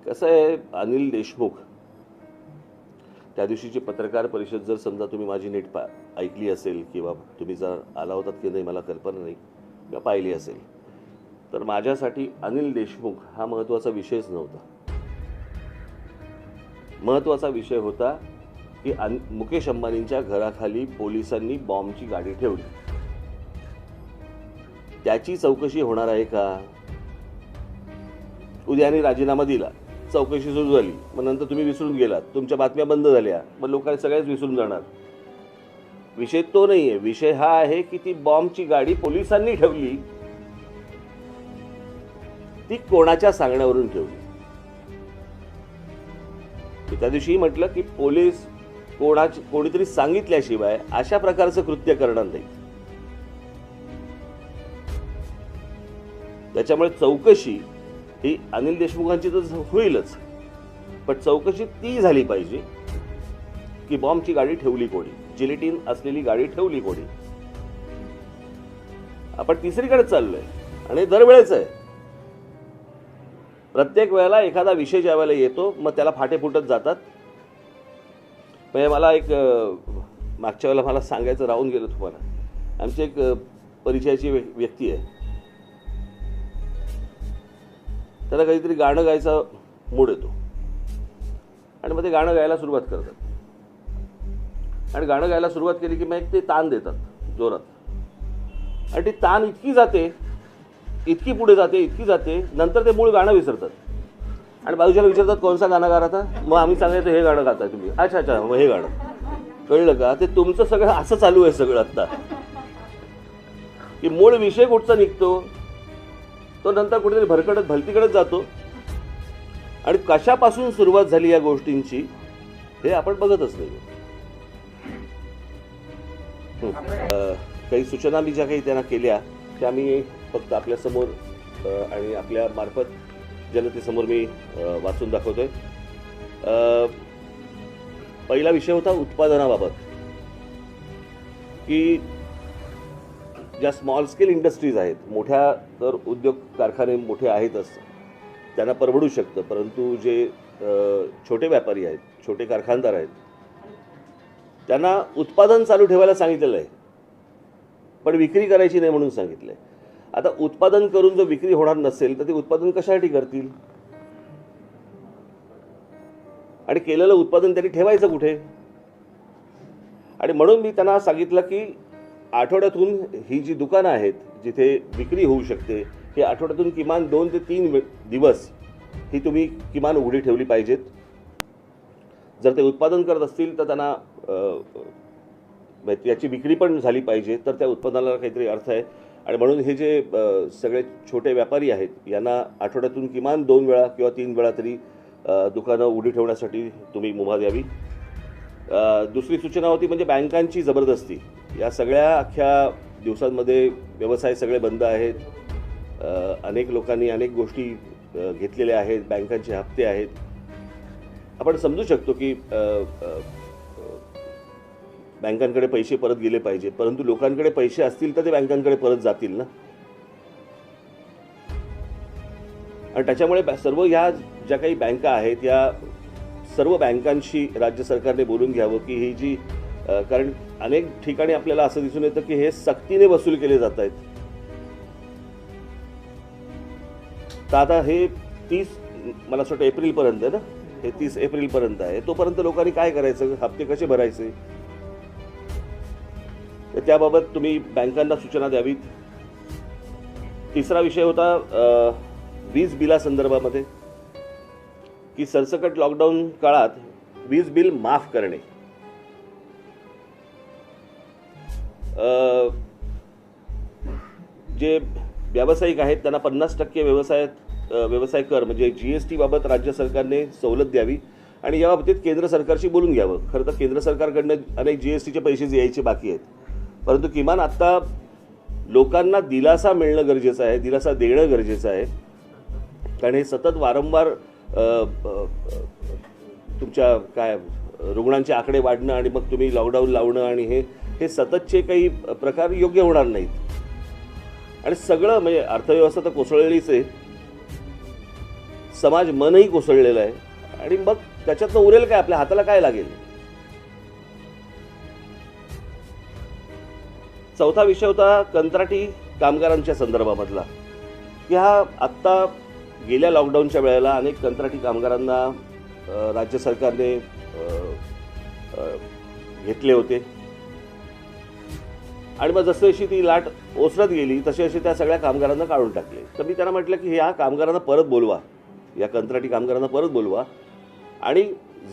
कसं आहे, अनिल देशमुख त्या दिवशीची पत्रकार परिषद जर समजा तुम्ही माझी नीट ऐकली असेल किंवा तुम्ही जर आला होतात की नाही मला कल्पना नाही किंवा पाहिली असेल, तर माझ्यासाठी अनिल देशमुख हा महत्त्वाचा विषयच नव्हता. महत्त्वाचा विषय होता की मुकेश अंबानींच्या घराखाली पोलिसांनी बॉम्बची गाडी ठेवली. त्याची चौकशी होणार आहे का? उद्याने राजीनामा दिला, चौकशी सुरू झाली, मग नंतर तुम्ही विसरून गेलात, तुमच्या बातम्या बंद झाल्या, मग लोकांनी सगळ्याच विसरून जाणार. विषय तो नाहीये. विषय हा आहे की ती बॉम्बची गाडी पोलिसांनी ठेवली, ती कोणाच्या सांगण्यावरून ठेवली. मी त्या दिवशी म्हटलं की पोलीस कोणीतरी सांगितल्याशिवाय अशा प्रकारचं कृत्य करणार नाही. त्याच्यामुळे चौकशी ही अनिल देशमुखांची तर होईलच, पण चौकशी ती झाली पाहिजे की बॉम्बची गाडी ठेवली कोणी, जिलेटिन असलेली गाडी ठेवली कोणी. आपण तिसरीकडे चाललोय आणि दरवेळेच आहे. प्रत्येक वेळेला एखादा विषय ज्या वेळेला येतो मग त्याला फाटे फुटत जातात. म्हणजे मला एक मागच्या वेळेला मला सांगायचं राहून गेलं तुम्हाला. आमची एक परिचयाची व्यक्ती आहे, त्याला काहीतरी गाणं गायचा मूड येतो आणि मग ते गाणं गायला सुरुवात करतात. आणि गाणं गायला सुरुवात केली की मग ते तान देतात जोरात, आणि ती तान इतकी जाते, इतकी पुढे जाते, इतकी जाते, नंतर ते मूळ गाणं विसरतात आणि बाजूच्याला विचारतात कोणसा गाणं गात आता. मग आम्ही सांगायचं हे गाणं गाताय तुम्ही. अच्छा अच्छा, मग हे गाणं कळलं का? ते तुमचं सगळं असं चालू आहे सगळं आता, की मूळ विषय कुठचा निघतो तो नंतर कुठेतरी भरकडत भलतीकडेच जातो. आणि कशापासून सुरुवात झाली या गोष्टींची हे आपण बघतच नाही. काही सूचना मी ज्या काही त्यांना केल्या त्या मी फक्त आपल्यासमोर आणि आपल्या मार्फत जनतेसमोर मी वाचून दाखवतोय. पहिला विषय होता उत्पादनाबाबत, की ज्या स्मॉल स्केल इंडस्ट्रीज आहेत, मोठ्या तर उद्योग कारखाने मोठे आहेतच, त्यांना परवडू शकतं, परंतु जे छोटे व्यापारी आहेत, छोटे कारखानदार आहेत, त्यांना उत्पादन चालू ठेवायला सांगितलेलं आहे, पण विक्री करायची नाही म्हणून सांगितलं आहे. आता उत्पादन करून जर विक्री होणार नसेल तर ते उत्पादन कशासाठी करतील? आणि केलेलं उत्पादन त्यांनी ठेवायचं कुठे? आणि म्हणून मी त्यांना सांगितलं की आठवड्यातून ही जी दुकानं आहेत जिथे विक्री होऊ शकते, ही आठवड्यातून किमान 2 ते 3 दिवस ही तुम्ही किमान उघडी ठेवली पाहिजेत. जर ते उत्पादन करत असतील तर त्यांना याची विक्री पण झाली पाहिजे, तर त्या उत्पादनाला काहीतरी अर्थ आहे. आणि म्हणून हे जे सगळे छोटे व्यापारी आहेत यांना आठवड्यातून किमान 2 वेळा किंवा 3 वेळा तरी दुकानं उघडी ठेवण्यासाठी तुम्ही मुभा द्यावी. दुसरी सूचना होती म्हणजे बँकांची जबरदस्ती. या सगळ्या अख्ख्या दिवसांमध्ये व्यवसाय सगळे बंद आहेत, अनेक लोकांनी अनेक गोष्टी घेतलेल्या आहेत, बँकांचे हप्ते आहेत. आपण समजू शकतो की बँकांकडे पैसे परत गेले पाहिजेत, परंतु लोकांकडे पैसे असतील तर ते बँकांकडे परत जातील ना. आणि त्याच्यामुळे सर्व ह्या ज्या काही बँका आहेत या सर्व बँकांशी राज्य सरकारने बोलून घ्यावं की ही जी कारण अनेक ठिकाणी आपल्याला असं दिसून येतं की हे सक्तीने वसूल केले जात आहेत. तर आता हे 30 मला असं वाटतं एप्रिलपर्यंत आहे ना, हे 30 एप्रिलपर्यंत आहे. तोपर्यंत लोकांनी काय करायचं, हप्ते कसे भरायचे, तर त्याबाबत तुम्ही बँकांना सूचना द्यावीत. तिसरा विषय होता वीज बिलासंदर्भामध्ये, की सरसकट लॉकडाऊन काळात वीज बिल माफ करणे. जे व्यावसायिक आहेत त्यांना 50% व्यवसाय कर म्हणजे GST बाबत राज्य सरकारने सवलत द्यावी आणि या बाबतीत केंद्र सरकारशी बोलून घ्यावं. खरं तर केंद्र सरकारकडनं अनेक GSTचे पैसे यायचे बाकी आहेत, परंतु किमान आता लोकांना दिलासा मिळणं गरजेचं आहे, दिलासा देणं गरजेचं आहे. कारण हे सतत वारंवार तुमच्या काय रुग्णांचे आकडे वाढणं आणि मग तुम्ही लॉकडाऊन लावणं आणि हे सततचे काही प्रकार योग्य होणार नाहीत. आणि सगळं म्हणजे अर्थव्यवस्था तर कोसळलेलीच आहे, समाज मनही कोसळलेलं आहे आणि मग त्याच्यातनं उरेल काय, आपल्या हाताला काय लागेल. चौथा विषय होता कंत्राटी कामगारांच्या संदर्भामधला, की हा आत्ता गेल्या लॉकडाऊनच्या वेळेला अनेक कंत्राटी कामगारांना राज्य सरकारने घेतले होते आणि मग जशी ती लाट ओसरत गेली तशी त्या सगळ्या कामगारांना काढून टाकले. तर मी त्यांना म्हटलं की ह्या कामगारांना परत बोलवा, या कंत्राटी कामगारांना परत बोलवा आणि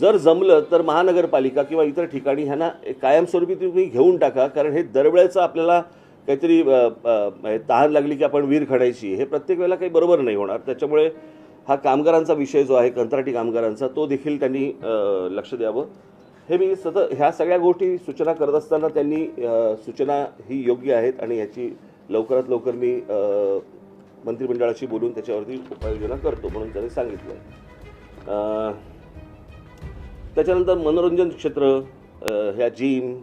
जर जमलं तर महानगरपालिका किंवा इतर ठिकाणी ह्यांना कायमस्वरूपी तुम्ही घेऊन टाका. कारण हे दरवेळेचं आपल्याला काहीतरी तहान लागली की आपण विहीर खणायची, हे प्रत्येक वेळेला काही बरोबर नाही होणार. त्याच्यामुळे हा कामगारांचा विषय जो आहे कंत्राटी कामगारांचा, तो देखील त्यांनी लक्ष द्यावं. हे मी सतत ह्या सगळ्या गोष्टी सूचना करत असताना त्यांनी सूचना ही योग्य आहेत आणि याची लवकरात लवकर मी मंत्रिमंडळाशी बोलून त्याच्यावरती उपाययोजना करतो म्हणून त्यांनी सांगितलं. त्याच्यानंतर मनोरंजन क्षेत्र, ह्या जिम,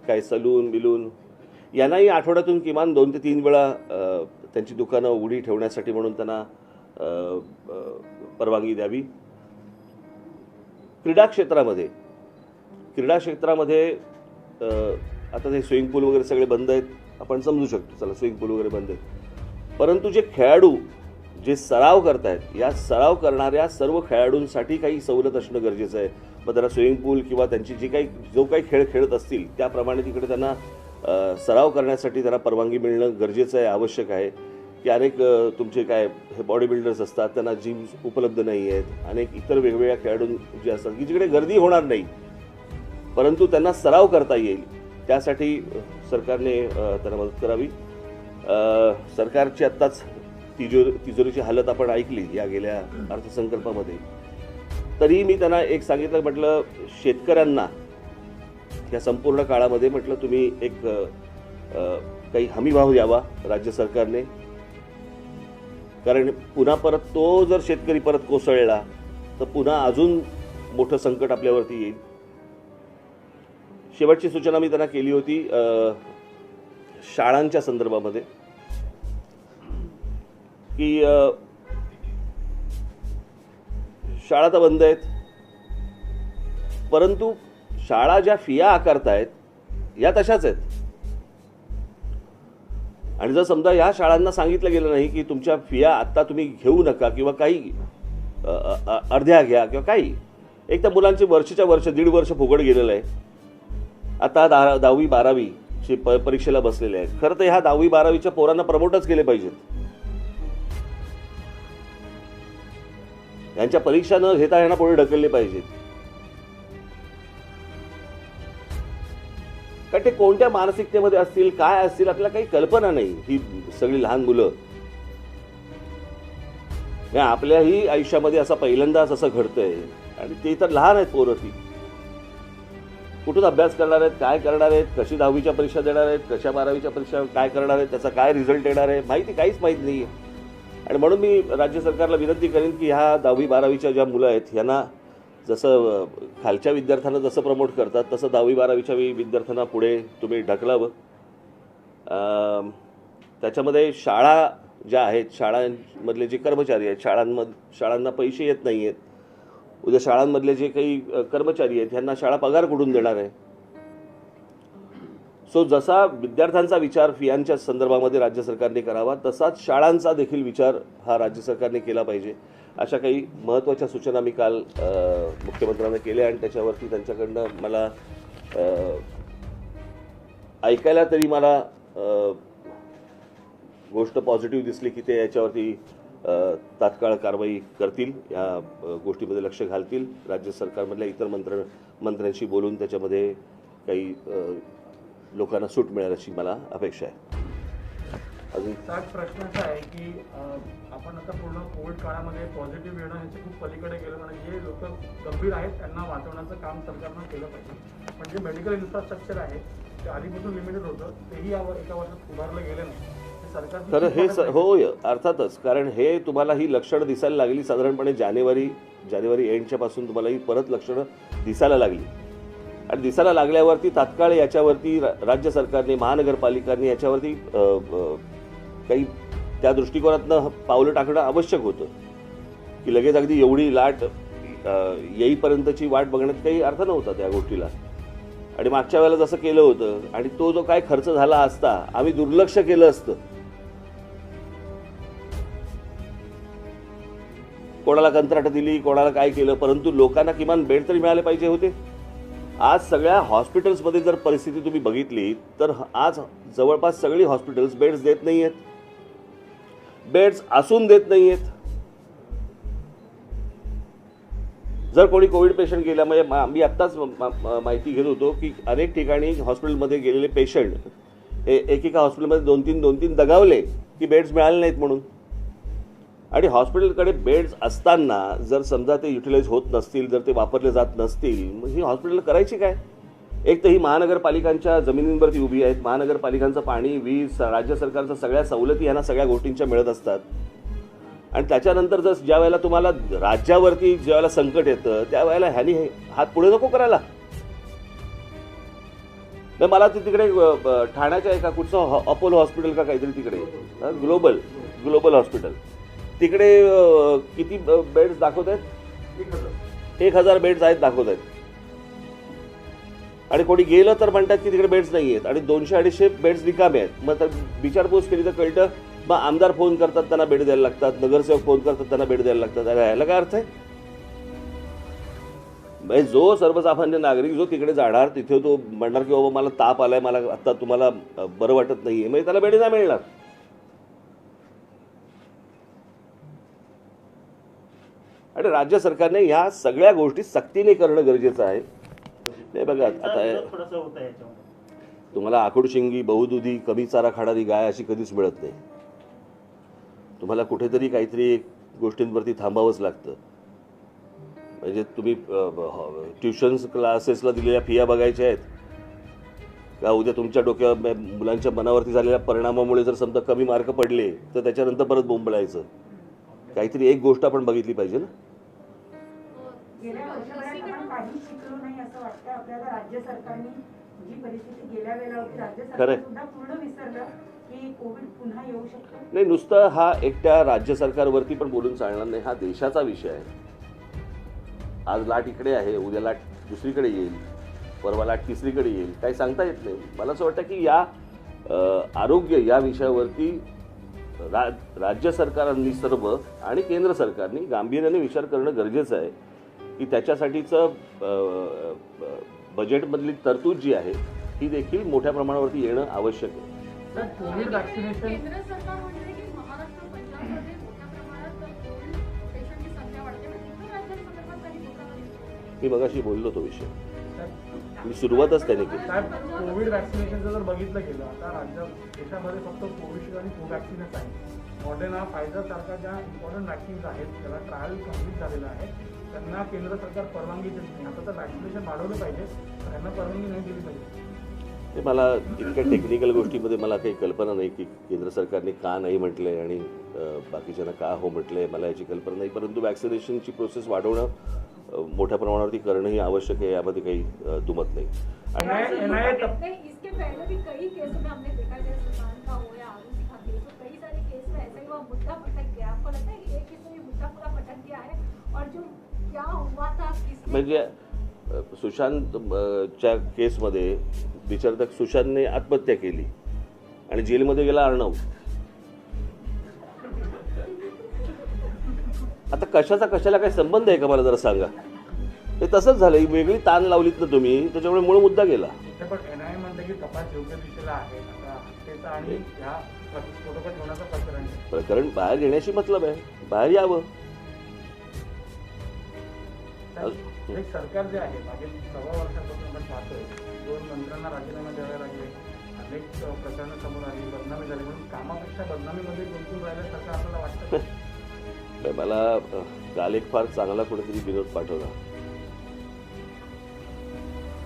काय सलून बिलून, यांनाही आठवड्यातून किमान 2 ते 3 वेळा त्यांची दुकानं उघडी ठेवण्यासाठी म्हणून त्यांना परवानगी द्यावी. क्रीडा क्षेत्रामध्ये आता ते स्विमिंग पूल वगैरे सगळे बंद आहेत, आपण समजू शकतो, चला स्विमिंग पूल वगैरे बंद आहेत, परंतु जे खेळाडू जे सराव करतायत, या सराव करणाऱ्या सर्व खेळाडूंसाठी काही सवलत असणं गरजेचं आहे. मग त्यांना स्विमिंग पूल किंवा त्यांची जो काही खेळ खेळत असतील त्याप्रमाणे तिकडे त्यांना सराव करण्यासाठी त्यांना परवानगी मिळणं गरजेचं आहे, आवश्यक आहे. की अनेक तुमचे काय हे बॉडी बिल्डर्स असतात, त्यांना जिम्स उपलब्ध नाही आहेत, अनेक इतर वेगवेगळ्या खेळाडू जे असतात की जिकडे गर्दी होणार नाही परंतु त्यांना सराव करता येईल, त्यासाठी सरकारने त्यांना मदत करावी. सरकारची आत्ताच तिजोरीची हालत आपण ऐकली या गेल्या अर्थसंकल्पामध्ये. तरीही मी त्यांना एक सांगितलं, म्हटलं शेतकऱ्यांना या संपूर्ण काळामध्ये म्हटलं तुम्ही एक काही हमीभाव द्यावा राज्य सरकारने, कारण पुन्हा परत तो जर शेतकरी परत कोसळला तर पुन्हा अजून मोठं संकट आपल्यावरती येईल. शेवटची सूचना मी त्यांना केली होती शाळांच्या संदर्भामध्ये, की शाळा तर बंद आहेत परंतु शाळा ज्या फिया आकारतायत या तशाच आहेत. आणि जर समजा या शाळांना सांगितलं गेलं नाही की तुमच्या फिया आत्ता तुम्ही घेऊ नका किंवा काही अर्ध्या घ्या किंवा काही, एक तर मुलांचे वर्षाच्या वर्ष 1.5 वर्ष फुकट गेलेलं आहे. आता 10वी 12वीची परीक्षेला बसलेले आहेत. खरं तर ह्या 10वी 12वीच्या पोरांना प्रमोटच केले पाहिजेत. यांच्या परीक्षा न घेता यांना पुढे ढकलले पाहिजेत. कारण ते कोणत्या मानसिकतेमध्ये असतील, काय असतील, आपल्याला काही कल्पना नाही. ही सगळी लहान मुलं, आपल्याही आयुष्यामध्ये असं पहिल्यांदाच असं घडतंय आणि ते तर लहान आहेत पोरं. ती कुठून अभ्यास करणार आहेत, काय करणार आहेत, कशी 10वीच्या परीक्षा देणार आहेत, कशा 12वीच्या परीक्षा काय करणार आहेत, त्याचा काय रिझल्ट येणार आहे, काहीच माहीत नाही. आणि म्हणून मी राज्य सरकारला विनंती करेन की ह्या 10वी 12वीच्या ज्या मुलं आहेत यांना जसं खालच्या विद्यार्थ्यांना जसं प्रमोट करतात तसं 10वी 12वीच्या विद्यार्थ्यांना पुढे तुम्ही ढकलावं. त्याच्यामध्ये शाळा ज्या आहेत, शाळांमधले जे कर्मचारी आहेत, शाळांना पैसे येत नाही आहेत, उद्या शाळांमधले जे काही कर्मचारी आहेत ह्यांना शाळा पगार कुठून देणार आहे. सो जसा विद्यार्थ्यांचा विचार फियांच्या संदर्भामध्ये राज्य सरकारने करावा तसाच शाळांचा देखील विचार हा राज्य सरकारने केला पाहिजे. अशा काही महत्त्वाच्या सूचना मी काल मुख्यमंत्र्यांना केल्या आणि त्याच्यावरती त्यांच्याकडनं मला ऐकायला तरी मला गोष्ट पॉझिटिव्ह दिसली की ते याच्यावरती तात्काळ कारवाई करतील, या गोष्टीमध्ये लक्ष घालतील. राज्य सरकारमधल्या इतर मंत्र्यांशी बोलून त्याच्यामध्ये काही लोकांना सूट मिळेल अशी मला अपेक्षा आहे. अजून प्रश्न असा आहे की आपण आता पूर्ण कोविड काळामध्ये पॉझिटिव्ह येणं ह्याच्या खूप पलीकडे गेलं, म्हणजे जे लोक गंभीर आहेत त्यांना वाचवण्याचं काम सरकारनं केलं पाहिजे. पण जे मेडिकल इन्फ्रास्ट्रक्चर आहे ते आधीपासून लिमिटेड होतं, तेही एका वर्षात सुधारलं गेलं नाही. तर हे होय अर्थातच, कारण हे तुम्हाला ही लक्षणं दिसायला लागली साधारणपणे जानेवारी एंडच्या पासून तुम्हाला ही परत लक्षणं दिसायला लागली आणि दिसायला लागल्यावरती तात्काळ याच्यावरती राज्य सरकारने, महानगरपालिकांनी याच्यावरती काही त्या दृष्टिकोनातनं पावलं टाकणं आवश्यक होतं की लगेच अगदी एवढी लाट येईपर्यंतची वाट बघण्यात काही अर्थ नव्हता त्या गोष्टीला. आणि मागच्या वेळेला जसं केलं होतं आणि तो जो काय खर्च झाला असता आम्ही दुर्लक्ष केलं असतं, कोणाला कंत्राट दिली, कोणाला काय केलं, परंतु लोकांना किमान बेड तरी मिळाले पाहिजे होते. आज सगळ्या हॉस्पिटल्समध्ये जर परिस्थिती तुम्ही बघितली तर आज जवळपास सगळी हॉस्पिटल्स बेड्स देत नाही आहेत, बेड्स असून देत नाही आहेत. जर कोणी कोविड पेशंट गेला, म्हणजे मी आत्ताच माहिती घेत होतो की अनेक ठिकाणी हॉस्पिटलमध्ये गेलेले पेशंट एकेका हॉस्पिटलमध्ये दोन तीन दगावले की बेड्स मिळाले नाहीत म्हणून. आणि हॉस्पिटलकडे बेड्स असताना जर समजा ते युटिलाइज होत नसतील, जर ते वापरले जात नसतील, मग ही हॉस्पिटल करायची काय? एक तर ही महानगरपालिकांच्या जमिनींवरती उभी आहेत, महानगरपालिकांचं पाणी, वीज, राज्य सरकारच्या सगळ्या सवलती यांना सगळ्या गोष्टींच्या मिळत असतात. आणि त्याच्यानंतर जर ज्या वेळेला तुम्हाला राज्यावरती ज्या वेळेला संकट येतं त्यावेळेला ह्यानी हात पुढे नको करायला. मला तिकडे ठाण्याच्या एका कुठचं अपोलो हॉस्पिटल का काहीतरी तिकडे ग्लोबल हॉस्पिटल तिकडे किती बेड्स दाखवत आहेत? 1000 बेड्स आहेत दाखवत आहेत. आणि कोणी गेलं तर म्हणतात की तिकडे बेड्स नाही आहेत आणि 200-250 बेड्स रिकामे आहेत. मग विचारपूस केली तर कळतं, मग आमदार फोन करतात त्यांना बेड द्यायला लागतात, नगरसेवक फोन करतात त्यांना बेड द्यायला लागतात. अरे ह्याला काय अर्थ आहे? म्हणजे जो सर्वसामान्य नागरिक जो तिकडे जाणार तिथे तो म्हणणार की बाबा मला ताप आलाय, मला आता तुम्हाला बरं वाटत नाहीये, म्हणजे त्याला बेड नाही मिळणार. आणि राज्य सरकारने ह्या सगळ्या गोष्टी सक्तीने करणं गरजेचं आहे. नाही बघा, आता तुम्हाला आखुडशिंगी, बहुदुधी, कमी चारा खाणारी गाय अशी कधीच मिळत नाही. तुम्हाला कुठेतरी काहीतरी गोष्टींवरती थांबावंच लागतं. म्हणजे तुम्ही ट्युशन्स क्लासेसला दिलेल्या फिया बघायच्या आहेत का? उद्या तुमच्या डोक्यावर मुलांच्या मनावरती झालेल्या परिणामामुळे जर समजा कमी मार्क पडले तर त्याच्यानंतर परत बोंबलायचं. काहीतरी एक गोष्ट आपण बघितली पाहिजे ना. गेल्या वर्षभरात आपण काही शिकलो नाही असं वाटतं आपल्याला. राज्य सरकारने जी परिस्थिती गेल्या वेळेला होती, राज्य सरकार सुद्धा पूर्ण विसरलं की कोविड पुन्हा येऊ शकतो. नाही, नुसतं हा एकट्या राज्य सरकारवरती पण बोलून चालणार नाही. हा देशाचा विषय आहे. आज लाट इकडे आहे, उद्या लाट दुसरीकडे येईल, परवा लाट तिसरीकडे येईल, काही सांगता येत नाही. मला असं वाटतं की या आरोग्य या विषयावरती राज्य सरकारांनी सर्व आणि केंद्र सरकारने गांभीर्याने विचार करणं गरजेचं आहे की त्याच्यासाठीचं बजेटमधली तरतूद जी आहे ती देखील मोठ्या प्रमाणावरती येणं आवश्यक आहे. कोविड वॅक्सिनेशन केंद्र सरकार म्हणते की महाराष्ट्र, पंजाबमध्ये मोठ्या प्रमाणात कोविड पेशंटची संख्या वाढते. इतर राज्यांसंदर्भात काही धोका? मी मगाशी बोललो तो विषय, मी सुरुवातच त्याने केली. साहेब, कोविड वॅक्सिनेशनचं जर बघितलं गेलं आता देशामध्ये फक्त कोविशिल्ड आणि कोवॅक्सिनच आहे. मॉडर्ना, फायझर सारख्या ज्या इम्पॉर्टंट वॅक्सिन्स आहेत त्याला ट्रायल कम्प्लीट झालेलं आहे, त्यांना केंद्र सरकार परवानगी देत नाही. आता तर वॅक्सिनेशन वाढवलं पाहिजे, त्यांना परवानगी नाही दिली पाहिजे. ते मला इतक्या टेक्निकल गोष्टीमध्ये मला काही कल्पना नाही की केंद्र सरकारने का नाही म्हटलंय आणि बाकीच्यांना का हो म्हटलंय, मला याची कल्पना नाही. परंतु वॅक्सिनेशनची प्रोसेस वाढवणं मोठ्या प्रमाणावरती करणंही आवश्यक आहे, यामध्ये काही दुमत नाही. इसके पहले भी कई केसों में हमने देखा है, सुशांत का हो या आरुषि का केस हो, कई सारे केस में ऐसा ही हुआ, मुद्दा पटक गया. आपको लगता है कि एक केस में मुद्दा पूरा पटक गया है और जो क्या हुआ था म्हणजे सुशांतच्या केसमध्ये विचारतक सुशांतने आत्महत्या केली आणि जेलमध्ये गेला अर्णव. आता कशाचा कशाला काही संबंध आहे का मला जरा सांगा. ते तसंच झालं, ही वेगळी ताण लावलीत ना तुम्ही, त्याच्यामुळे मूळ मुद्दा गेला. पण एनआयए म्हणते की तपास योग्य दिशेला आहे. आता हत्येचा आणि ह्या फोटोपट होण्याचा प्रकरण बाहेर घेण्याशी मतलब आहे, बाहेर यावं. एक सरकार जे आहे मागील 6 वर्षापासून आपण पाहतोय 2 मंत्र्यांना राजीनामा द्यावे लागले, अनेक प्रकरणं समोर आली, बदनामी झाली, म्हणून कामापेक्षा बदनामीमध्ये गुंतून राहिल्यासारखं आपल्याला वाटतं. मला काल एक फार चांगला कुठेतरी विनोद पाठवला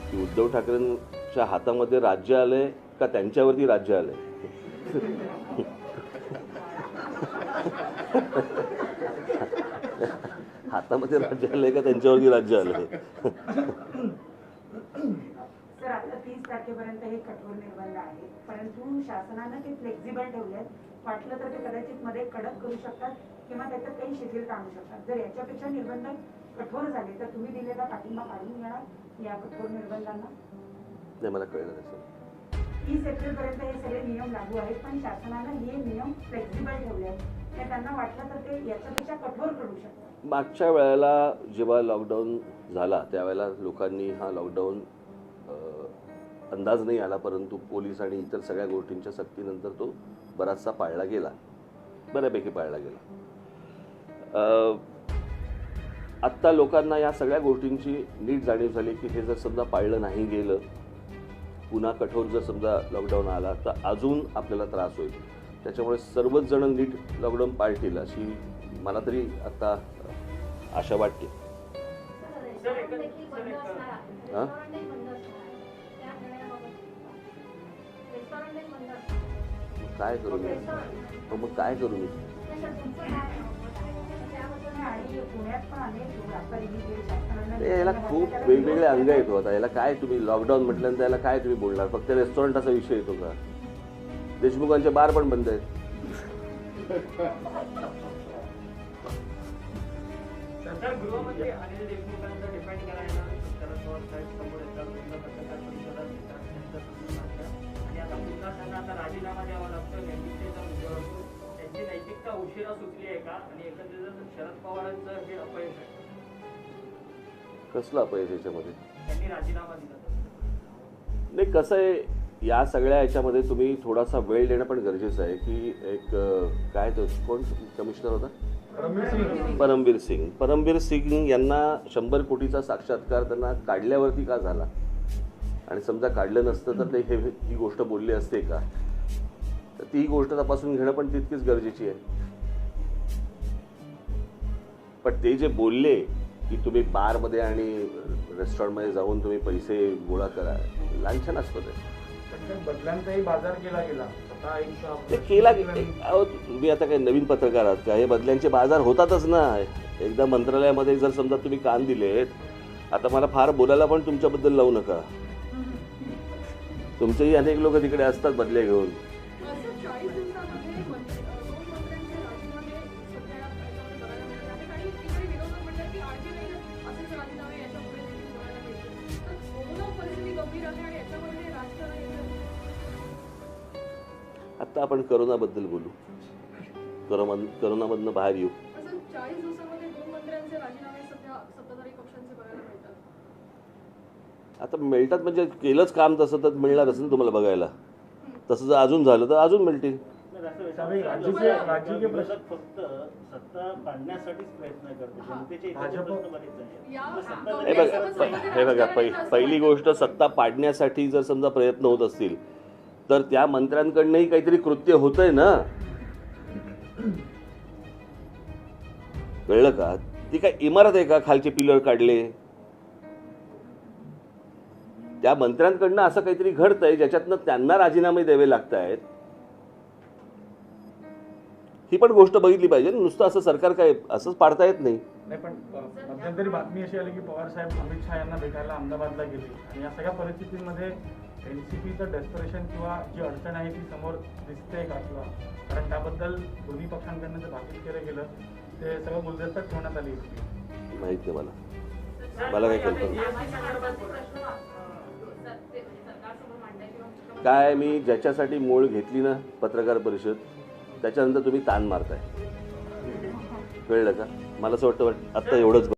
की उद्धव ठाकरेंच्या हातामध्ये राज्य आलंय का त्यांच्यावरती राज्य आलंय. हातामध्ये राज्य आलंय का त्यांच्यावरती राज्य आलंय. सर, आता 30 तारखेपर्यंत हे कठोर निर्बंध आहेत, परंतु शासनानं ते फ्लेक्झिबल ठेवले आहेत वाटलं तर ते कदाचित मध्ये कडक करू शकतात किंवा त्याच्यात काही शिथिलता आणू शकतात. जर याच्यापेक्षा निर्बंध कठोर झाले तर तुम्ही दिलेला पाठिंबा काढून घेणार या कठोर निर्बंधांना? नाही, मला कळलं नाही सर. 30 एप्रिलपर्यंत हे सगळे नियम लागू आहेत, पण शासनानं हे नियम फ्लेक्झिबल ठेवले आहेत. ते त्यांना वाटलं तर ते याच्यापेक्षा कठोर करू शकतात. मागच्या वेळेला जेव्हा लॉकडाऊन झाला त्यावेळेला लोकांनी हा लॉकडाऊन अंदाज नाही आला, परंतु पोलीस आणि इतर सगळ्या गोष्टींच्या सक्तीनंतर तो बराचसा पाळला गेला, बऱ्यापैकी पाळला गेला. आत्ता लोकांना या सगळ्या गोष्टींची नीट जाणीव झाली की हे जर समजा पाळलं नाही गेलं, पुन्हा कठोर जर समजा लॉकडाऊन आला तर अजून आपल्याला त्रास होईल. त्याच्यामुळे सर्वच जण नीट लॉकडाऊन पाळतील अशी मला तरी आता आशा वाटते. हां, काय करू मी? मग काय करू मी? आणि पुण्यात पण अनेक आता शासनानं याला खूप वेगवेगळे अंग येतो. आता याला काय तुम्ही लॉकडाऊन म्हटल्यानंतर याला काय तुम्ही बोलणार? फक्त रेस्टॉरंट असा विषय येतो का? देशमुखांचे बार पण बंद आहेत. सरकार गृहमंत्री अनिल देशमुखांचा डिपेंड करायला शरद पवार साहेब समोर येतात, पत्रकार परिषदात येतात, त्यांचं समजून लागतं आणि आता पुन्हा त्यांना आता राजीनामा द्यावा लागतो. नैतिकतेचा मुद्दा असतो. त्यांची नैतिकता उशिरा सुचली आहे का? आणि एकंदरीत शरद पवारांचं हे अपयश आहे. कसलं अपयश याच्यामध्ये? त्यांनी राजीनामा दिला तर नाही, कसं आहे, या सगळ्या याच्यामध्ये तुम्ही थोडासा वेळ देणं पण गरजेचं आहे की एक काय तो कोण कमिशनर होता? परमबीर सिंग यांना 100 कोटीचा साक्षात्कार त्यांना काढल्यावरती का झाला? आणि समजा काढलं नसतं तर ते ही गोष्ट बोलली असते का? तर ती गोष्ट तपासून घेणं पण तितकीच गरजेची आहे. पण ते जे बोलले की तुम्ही बारमध्ये आणि रेस्टॉरंटमध्ये जाऊन तुम्ही पैसे गोळा करा, लांछनास्पद आहे. बदल्यांचाही बाजार केला गेला. स्वतः ते केला. अहो, तुम्ही आता काही नवीन पत्रकार आहात का? हे बदल्यांचे बाजार होतातच ना. एकदा मंत्रालयामध्ये जर समजा तुम्ही कान दिलेत, आता मला फार बोलायला पण तुमच्याबद्दल लावू नका. तुमचेही अनेक लोक तिकडे असतात बदले घेऊन. आता आपण करोनाबद्दल बोलू. करोनामधनं बाहेर येऊ. 40 दिवसांमध्ये 2 मंत्र्यांचे राजीनामे सध्या सत्ताधारी पक्षांचे बघायला मिळतात. आता मिळतात म्हणजे केलंच काम तसं तर मिळणारच ना तुम्हाला बघायला. तसं जर अजून झालं तर अजून मिळतील. राजकीय प्रश्न फक्त सत्ता पाडण्यासाठीच प्रयत्न करते. जनतेचे इतर प्रश्न बरेच आहेत. हे बघा, पहिली गोष्ट, सत्ता पाडण्यासाठी जर समजा प्रयत्न होत असतील तर त्या मंत्र्यांकडनंही काहीतरी कृत्य होतंय ना. कळलं का? ती काय इमारत आहे का खालचे पिलर काढले? त्या मंत्र्यांकडनं असं काहीतरी घडतंय ज्याच्यातनं त्यांना राजीनामे द्यावे लागत आहेत. ही पण गोष्ट बघितली पाहिजे. नुसतं असं सरकार काय असंच पाडता येत नाही. नाही, पण मध्यंतरी बातमी अशी आली की पवार साहेब अमित शहा यांना भेटायला अहमदाबादला गेले आणि या सगळ्या परिस्थितीमध्ये एनसीपीचं डेस्परेशन किंवा जी अडचण आहे ती समोर दिसते का? किंवा कारण त्याबद्दल दोन्ही पक्षांकडनं जे भाकीत केलं गेलं ते सगळं गुलदस्त्यात ठेवण्यात आली होती. माहित नाही मला काही कल्पना काय. मी ज्याच्यासाठी मोळ घेतली ना पत्रकार परिषद, त्याच्यानंतर तुम्ही ताण मारताय. कळलं का? मला असं वाटतं आत्ता एवढंच